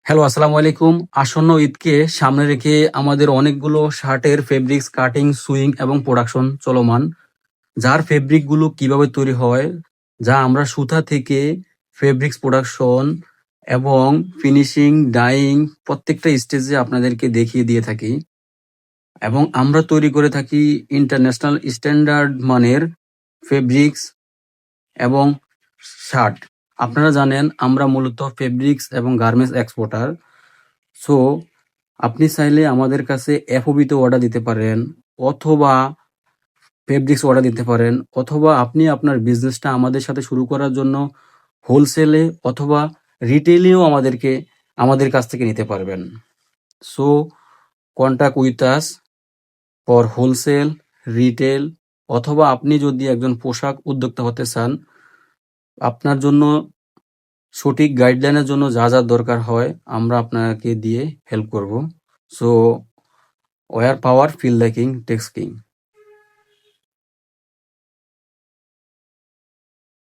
Hello, আসসালামু আলাইকুম। আসন্ন ঈদকে সামনে রেখে আমাদের অনেকগুলো শার্টের ফেব্রিক্স কাটিং, সুইং এবং প্রোডাকশন চলমান। যার ফেব্রিকগুলো কিভাবে তৈরি হয়, যা আমরা সুতা থেকে ফেব্রিক্স প্রোডাকশন এবং ফিনিশিং, ডাইং প্রত্যেকটা স্টেজে আপনাদেরকে দেখিয়ে দিয়ে থাকি। এবং আমরা তৈরি করে থাকি ইন্টারন্যাশনাল স্ট্যান্ডার্ড মানের ফেব্রিক্স এবং শার্ট। আপনারা জানেন আমরা মূলত ফেব্রিক্স এবং গার্মেন্টস এক্সপোর্টার। সো আপনি চাইলে আমাদের কাছে এফওবি-তে অর্ডার দিতে পারেন, অথবা ফেব্রিক্স অর্ডার দিতে পারেন, অথবা আপনি আপনার বিজনেসটা আমাদের সাথে শুরু করার জন্য হোলসেলে অথবা রিটেইলেও আমাদের কাছ থেকে নিতে পারবেন। So contact with us for wholesale, retail, অথবা আপনি যদি একজন পোশাক উদ্যোক্তা হতে চান, আপনার জন্য সঠিক গাইডলাইনের জন্য যা যা দরকার হয় আমরা আপনাকে দিয়ে হেল্প করব। সো ওয়ার পাওয়ার ফিল লাইকিং টেক্স কিং।